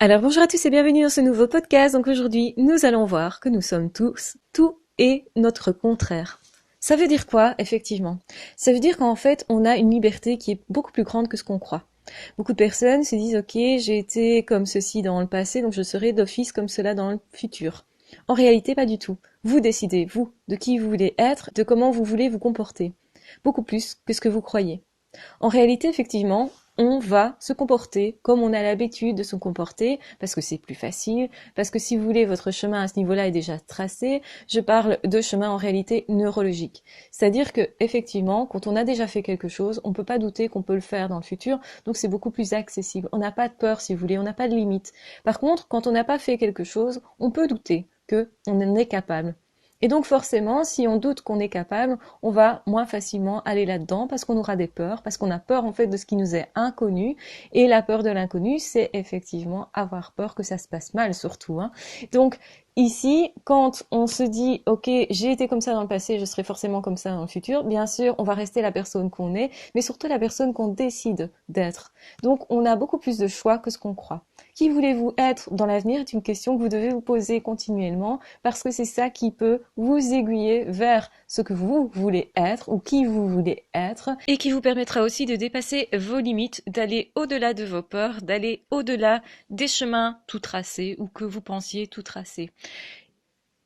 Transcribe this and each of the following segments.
Alors bonjour à tous et bienvenue dans ce nouveau podcast. Donc aujourd'hui, nous allons voir que nous sommes tous tout et notre contraire. Ça veut dire quoi, effectivement? Ça veut dire qu'en fait, on a une liberté qui est beaucoup plus grande que ce qu'on croit. Beaucoup de personnes se disent, ok, j'ai été comme ceci dans le passé, donc je serai d'office comme cela dans le futur. En réalité, pas du tout. Vous décidez, vous, de qui vous voulez être, de comment vous voulez vous comporter. Beaucoup plus que ce que vous croyez. En réalité, effectivement, on va se comporter comme on a l'habitude de se comporter, parce que c'est plus facile, parce que si vous voulez, votre chemin à ce niveau-là est déjà tracé. Je parle de chemin en réalité neurologique. C'est-à-dire que, effectivement, quand on a déjà fait quelque chose, on ne peut pas douter qu'on peut le faire dans le futur, donc c'est beaucoup plus accessible. On n'a pas de peur, si vous voulez, on n'a pas de limite. Par contre, quand on n'a pas fait quelque chose, on peut douter qu'on en est capable. Et donc forcément, si on doute qu'on est capable, on va moins facilement aller là-dedans parce qu'on aura des peurs, parce qu'on a peur en fait de ce qui nous est inconnu. Et la peur de l'inconnu, c'est effectivement avoir peur que ça se passe mal surtout, hein. Donc ici, quand on se dit, ok, j'ai été comme ça dans le passé, je serai forcément comme ça dans le futur, bien sûr, on va rester la personne qu'on est, mais surtout la personne qu'on décide d'être. Donc on a beaucoup plus de choix que ce qu'on croit. Qui voulez-vous être dans l'avenir est une question que vous devez vous poser continuellement parce que c'est ça qui peut vous aiguiller vers ce que vous voulez être ou qui vous voulez être et qui vous permettra aussi de dépasser vos limites, d'aller au-delà de vos peurs, d'aller au-delà des chemins tout tracés ou que vous pensiez tout tracés.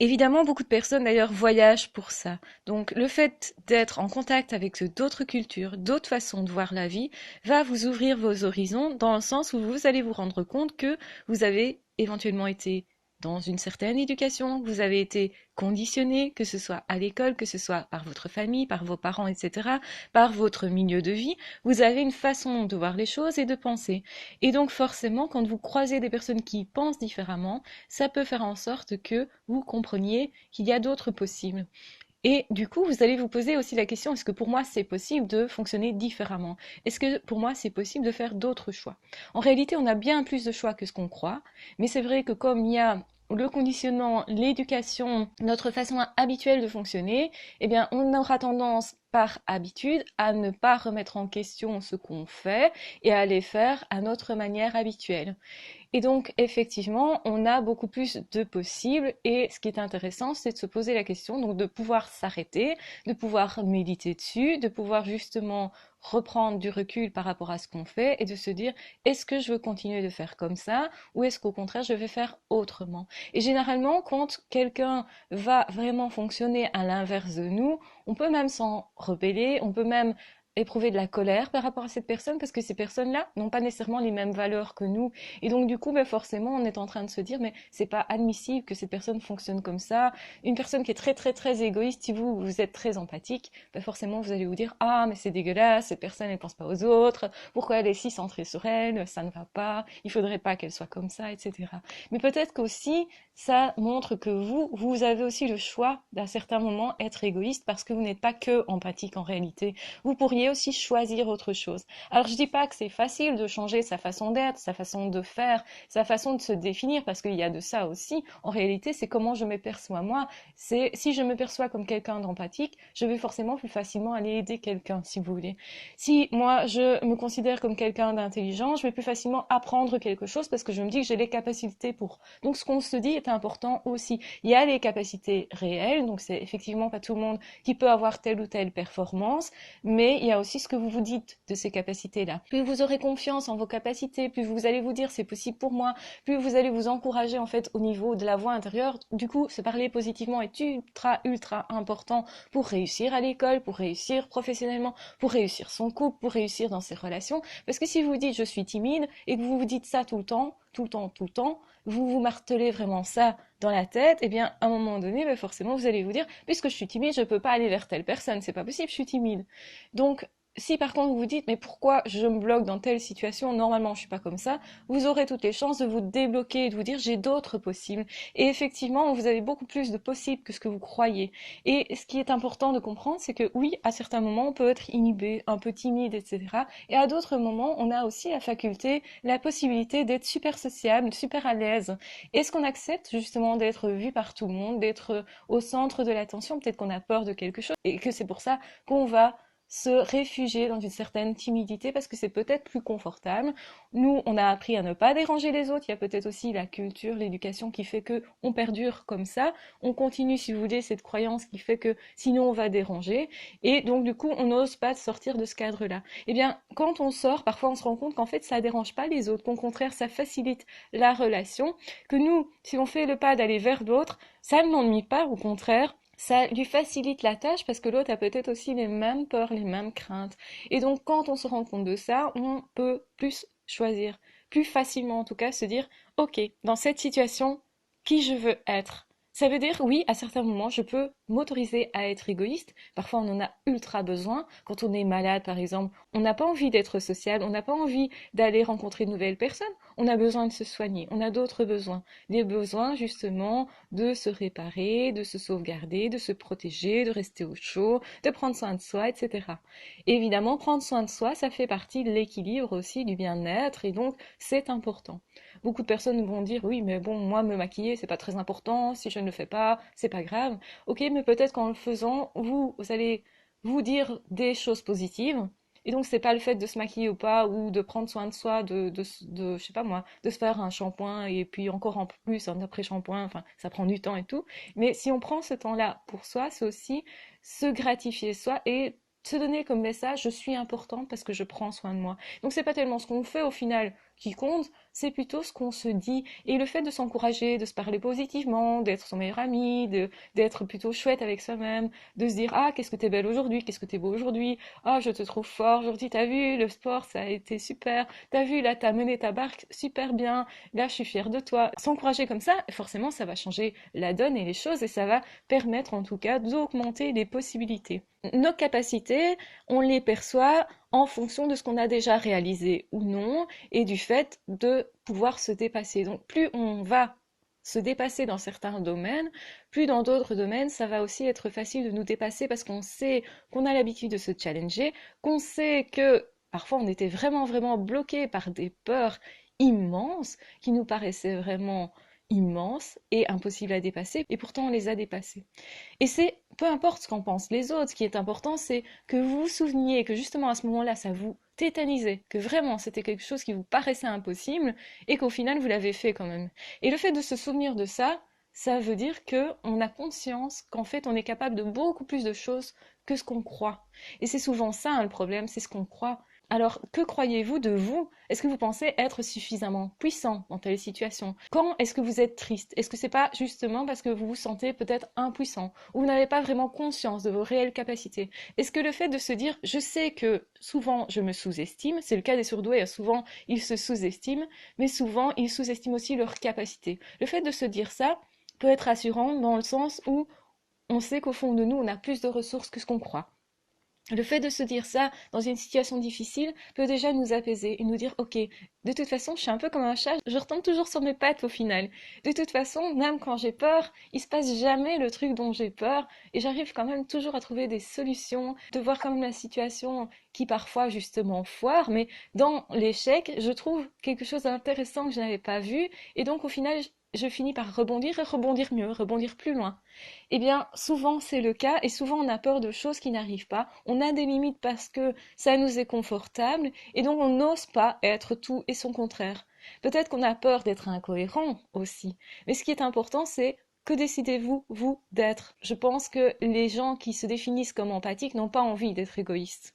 Évidemment, beaucoup de personnes d'ailleurs voyagent pour ça. Donc le fait d'être en contact avec d'autres cultures, d'autres façons de voir la vie, va vous ouvrir vos horizons dans le sens où vous allez vous rendre compte que vous avez éventuellement été dans une certaine éducation, vous avez été conditionné, que ce soit à l'école, que ce soit par votre famille, par vos parents, etc., par votre milieu de vie, vous avez une façon de voir les choses et de penser. Et donc forcément, quand vous croisez des personnes qui pensent différemment, ça peut faire en sorte que vous compreniez qu'il y a d'autres possibles. Et du coup, vous allez vous poser aussi la question, est-ce que pour moi c'est possible de fonctionner différemment? Est-ce que pour moi c'est possible de faire d'autres choix? En réalité, on a bien plus de choix que ce qu'on croit, mais c'est vrai que comme il y a le conditionnement, l'éducation, notre façon habituelle de fonctionner, eh bien, on aura tendance par habitude à ne pas remettre en question ce qu'on fait et à les faire à notre manière habituelle. Et donc, effectivement, on a beaucoup plus de possibles. Et ce qui est intéressant, c'est de se poser la question, donc de pouvoir s'arrêter, de pouvoir méditer dessus, de pouvoir justement reprendre du recul par rapport à ce qu'on fait et de se dire, est-ce que je veux continuer de faire comme ça ou est-ce qu'au contraire, je vais faire autrement? Et généralement, quand quelqu'un va vraiment fonctionner à l'inverse de nous, on peut même s'en rebeller, on peut même éprouver de la colère par rapport à cette personne parce que ces personnes-là n'ont pas nécessairement les mêmes valeurs que nous et donc, du coup, ben, forcément, on est en train de se dire, mais c'est pas admissible que cette personne fonctionne comme ça. Une personne qui est très, très, très égoïste, si vous êtes très empathique, ben, forcément, vous allez vous dire, ah, mais c'est dégueulasse, cette personne, elle pense pas aux autres. Pourquoi elle est si centrée sur elle? Ça ne va pas. Il faudrait pas qu'elle soit comme ça, etc. Mais peut-être qu'aussi, ça montre que vous avez aussi le choix d'à certains moments être égoïste parce que vous n'êtes pas que empathique en réalité. Vous pourriez aussi choisir autre chose. Alors, je dis pas que c'est facile de changer sa façon d'être, sa façon de faire, sa façon de se définir, parce qu'il y a de ça aussi. En réalité, c'est comment je me perçois moi. C'est si je me perçois comme quelqu'un d'empathique, je vais forcément plus facilement aller aider quelqu'un, si vous voulez. Si moi je me considère comme quelqu'un d'intelligent, je vais plus facilement apprendre quelque chose parce que je me dis que j'ai les capacités pour. Donc ce qu'on se dit est important aussi. Il y a les capacités réelles, donc c'est effectivement pas tout le monde qui peut avoir telle ou telle performance, mais il y a aussi ce que vous vous dites de ces capacités-là. Plus vous aurez confiance en vos capacités, plus vous allez vous dire c'est possible pour moi, plus vous allez vous encourager en fait au niveau de la voix intérieure. Du coup, se parler positivement est ultra, ultra important pour réussir à l'école, pour réussir professionnellement, pour réussir son couple, pour réussir dans ses relations. Parce que si vous dites je suis timide et que vous vous dites ça tout le temps, tout le temps, tout le temps, vous vous martelez vraiment ça dans la tête, eh bien, à un moment donné, ben forcément, vous allez vous dire, puisque je suis timide, je peux pas aller vers telle personne, c'est pas possible, je suis timide. Donc, si par contre vous vous dites, mais pourquoi je me bloque dans telle situation, normalement je suis pas comme ça, vous aurez toutes les chances de vous débloquer et de vous dire, j'ai d'autres possibles. Et effectivement, vous avez beaucoup plus de possibles que ce que vous croyez. Et ce qui est important de comprendre, c'est que oui, à certains moments, on peut être inhibé, un peu timide, etc. Et à d'autres moments, on a aussi la faculté, la possibilité d'être super sociable, super à l'aise. Est-ce qu'on accepte justement d'être vu par tout le monde, d'être au centre de l'attention? Peut-être qu'on a peur de quelque chose et que c'est pour ça qu'on va se réfugier dans une certaine timidité parce que c'est peut-être plus confortable. Nous, on a appris à ne pas déranger les autres. Il y a peut-être aussi la culture, l'éducation qui fait que on perdure comme ça. On continue, si vous voulez, cette croyance qui fait que sinon on va déranger. Et donc, du coup, on n'ose pas sortir de ce cadre-là. Eh bien, quand on sort, parfois on se rend compte qu'en fait, ça dérange pas les autres, qu'au contraire, ça facilite la relation, que nous, si on fait le pas d'aller vers l'autre, ça ne l'ennuie pas, au contraire, ça lui facilite la tâche parce que l'autre a peut-être aussi les mêmes peurs, les mêmes craintes. Et donc, quand on se rend compte de ça, on peut plus choisir, plus facilement en tout cas, se dire, OK, dans cette situation, qui je veux être? Ça veut dire, oui, à certains moments, je peux m'autoriser à être égoïste. Parfois, on en a ultra besoin. Quand on est malade, par exemple, on n'a pas envie d'être social, on n'a pas envie d'aller rencontrer de nouvelles personnes. On a besoin de se soigner, on a d'autres besoins. Des besoins, justement, de se réparer, de se sauvegarder, de se protéger, de rester au chaud, de prendre soin de soi, etc. Évidemment, prendre soin de soi, ça fait partie de l'équilibre aussi, du bien-être, et donc c'est important. Beaucoup de personnes vont dire oui, mais bon, moi me maquiller, c'est pas très important, si je ne le fais pas, c'est pas grave. Ok, mais peut-être qu'en le faisant, vous allez vous dire des choses positives. Et donc, c'est pas le fait de se maquiller ou pas, ou de prendre soin de soi, je sais pas moi, de se faire un shampoing et puis encore en plus un après-shampoing, enfin, ça prend du temps et tout. Mais si on prend ce temps-là pour soi, c'est aussi se gratifier soi et se donner comme message, je suis importante parce que je prends soin de moi. Donc, c'est pas tellement ce qu'on fait au final qui compte, c'est plutôt ce qu'on se dit. Et le fait de s'encourager, de se parler positivement, d'être son meilleur ami, d'être plutôt chouette avec soi-même, de se dire, ah, qu'est-ce que t'es belle aujourd'hui, qu'est-ce que t'es beau aujourd'hui, ah, je te trouve fort aujourd'hui, t'as vu, le sport, ça a été super, t'as vu, là, t'as mené ta barque super bien, là, je suis fière de toi. S'encourager comme ça, forcément, ça va changer la donne et les choses et ça va permettre, en tout cas, d'augmenter les possibilités. Nos capacités, on les perçoit en fonction de ce qu'on a déjà réalisé ou non et du fait de pouvoir se dépasser. Donc plus on va se dépasser dans certains domaines, plus dans d'autres domaines, ça va aussi être facile de nous dépasser parce qu'on sait qu'on a l'habitude de se challenger, qu'on sait que parfois on était vraiment vraiment bloqué par des peurs immenses qui nous paraissaient vraiment immenses et impossibles à dépasser, et pourtant on les a dépassés. Et c'est, peu importe ce qu'en pensent les autres, ce qui est important, c'est que vous vous souveniez que justement à ce moment-là, ça vous tétanisait, que vraiment c'était quelque chose qui vous paraissait impossible et qu'au final vous l'avez fait quand même. Et le fait de se souvenir de ça, ça veut dire que on a conscience qu'en fait on est capable de beaucoup plus de choses que ce qu'on croit. Et c'est souvent ça hein, le problème, c'est ce qu'on croit. Alors, que croyez-vous de vous? Est-ce que vous pensez être suffisamment puissant dans telle situation? Quand est-ce que vous êtes triste? Est-ce que c'est pas justement parce que vous vous sentez peut-être impuissant ou vous n'avez pas vraiment conscience de vos réelles capacités? Est-ce que le fait de se dire, je sais que souvent je me sous-estime, c'est le cas des surdoués, souvent ils se sous-estiment, mais souvent ils sous-estiment aussi leurs capacités. Le fait de se dire ça peut être rassurant dans le sens où on sait qu'au fond de nous, on a plus de ressources que ce qu'on croit. Le fait de se dire ça dans une situation difficile peut déjà nous apaiser et nous dire ok, de toute façon je suis un peu comme un chat, je retombe toujours sur mes pattes au final. De toute façon, même quand j'ai peur, il se passe jamais le truc dont j'ai peur et j'arrive quand même toujours à trouver des solutions, de voir quand même la situation qui parfois justement foire, mais dans l'échec, je trouve quelque chose d'intéressant que je n'avais pas vu et donc au final je finis par rebondir et rebondir mieux, rebondir plus loin. Eh bien, souvent c'est le cas et souvent on a peur de choses qui n'arrivent pas. On a des limites parce que ça nous est confortable et donc on n'ose pas être tout et son contraire. Peut-être qu'on a peur d'être incohérent aussi. Mais ce qui est important, c'est que décidez-vous, vous, d'être? Je pense que les gens qui se définissent comme empathiques n'ont pas envie d'être égoïstes.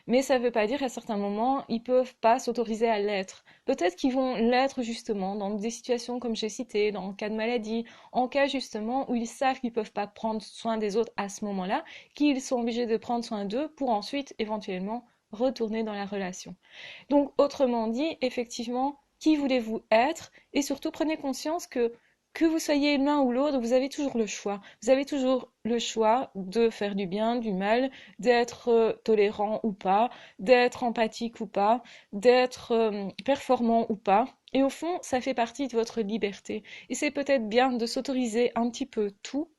Mais ça ne veut pas dire qu'à certains moments, ils ne peuvent pas s'autoriser à l'être. Peut-être qu'ils vont l'être justement dans des situations comme j'ai cité, dans le cas de maladie, en cas justement où ils savent qu'ils ne peuvent pas prendre soin des autres à ce moment-là, qu'ils sont obligés de prendre soin d'eux pour ensuite éventuellement retourner dans la relation. Donc autrement dit, effectivement, qui voulez-vous être? Et surtout prenez conscience que vous soyez l'un ou l'autre, vous avez toujours le choix. Vous avez toujours le choix de faire du bien, du mal, d'être tolérant ou pas, d'être empathique ou pas, d'être performant ou pas. Et au fond, ça fait partie de votre liberté. Et c'est peut-être bien de s'autoriser un petit peu tout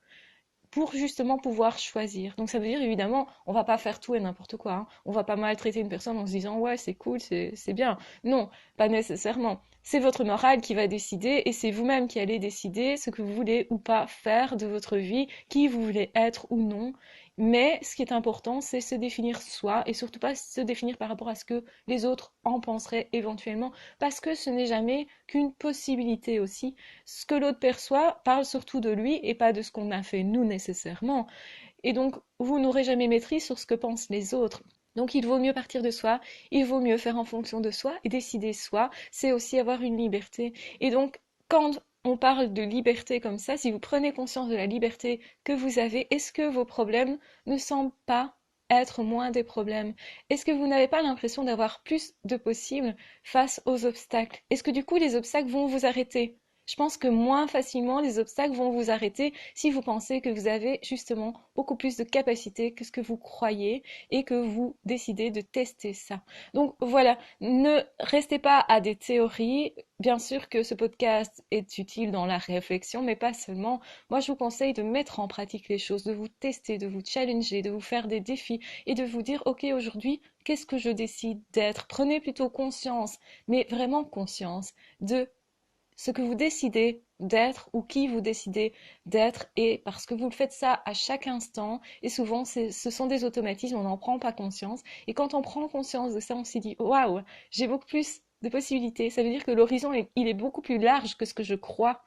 pour justement pouvoir choisir. Donc ça veut dire évidemment, on va pas faire tout et n'importe quoi. Hein. On va pas maltraiter une personne en se disant ouais c'est cool, c'est bien. Non, pas nécessairement. C'est votre morale qui va décider et c'est vous-même qui allez décider ce que vous voulez ou pas faire de votre vie, qui vous voulez être ou non. Mais ce qui est important, c'est se définir soi et surtout pas se définir par rapport à ce que les autres en penseraient éventuellement, parce que ce n'est jamais qu'une possibilité aussi. Ce que l'autre perçoit parle surtout de lui et pas de ce qu'on a fait nous nécessairement. Et donc, vous n'aurez jamais maîtrise sur ce que pensent les autres. Donc il vaut mieux partir de soi, il vaut mieux faire en fonction de soi et décider soi, c'est aussi avoir une liberté. Et donc quand on parle de liberté comme ça, si vous prenez conscience de la liberté que vous avez, est-ce que vos problèmes ne semblent pas être moins des problèmes? Est-ce que vous n'avez pas l'impression d'avoir plus de possibles face aux obstacles? Est-ce que du coup les obstacles vont vous arrêter? Je pense que moins facilement les obstacles vont vous arrêter si vous pensez que vous avez justement beaucoup plus de capacités que ce que vous croyez et que vous décidez de tester ça. Donc voilà, ne restez pas à des théories. Bien sûr que ce podcast est utile dans la réflexion, mais pas seulement. Moi, je vous conseille de mettre en pratique les choses, de vous tester, de vous challenger, de vous faire des défis et de vous dire, OK, aujourd'hui, qu'est-ce que je décide d'être? Prenez plutôt conscience, mais vraiment conscience de ce que vous décidez d'être ou qui vous décidez d'être et parce que vous le faites ça à chaque instant et souvent ce sont des automatismes, on n'en prend pas conscience et quand on prend conscience de ça on s'y dit waouh, j'ai beaucoup plus de possibilités, ça veut dire que l'horizon il est beaucoup plus large que ce que je crois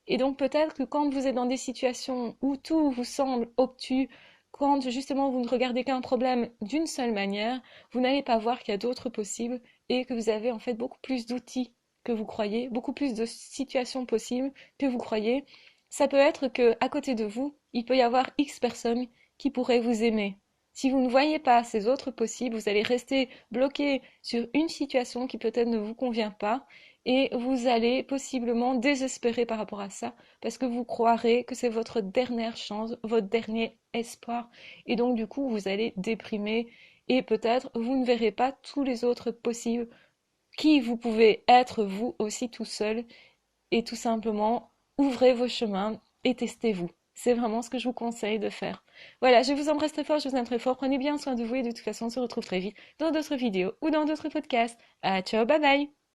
et donc peut-être que quand vous êtes dans des situations où tout vous semble obtus, quand justement vous ne regardez qu'un problème d'une seule manière, vous n'allez pas voir qu'il y a d'autres possibles et que vous avez en fait beaucoup plus d'outils que vous croyez, beaucoup plus de situations possibles que vous croyez. Ça peut être que à côté de vous, il peut y avoir X personnes qui pourraient vous aimer. Si vous ne voyez pas ces autres possibles, vous allez rester bloqué sur une situation qui peut-être ne vous convient pas et vous allez possiblement désespérer par rapport à ça parce que vous croirez que c'est votre dernière chance, votre dernier espoir et donc du coup vous allez déprimer et peut-être vous ne verrez pas tous les autres possibles qui vous pouvez être vous aussi tout seul et tout simplement ouvrez vos chemins et testez-vous. C'est vraiment ce que je vous conseille de faire. Voilà, je vous embrasse très fort, je vous aime très fort. Prenez bien soin de vous et de toute façon on se retrouve très vite dans d'autres vidéos ou dans d'autres podcasts. Ah, ciao, bye bye!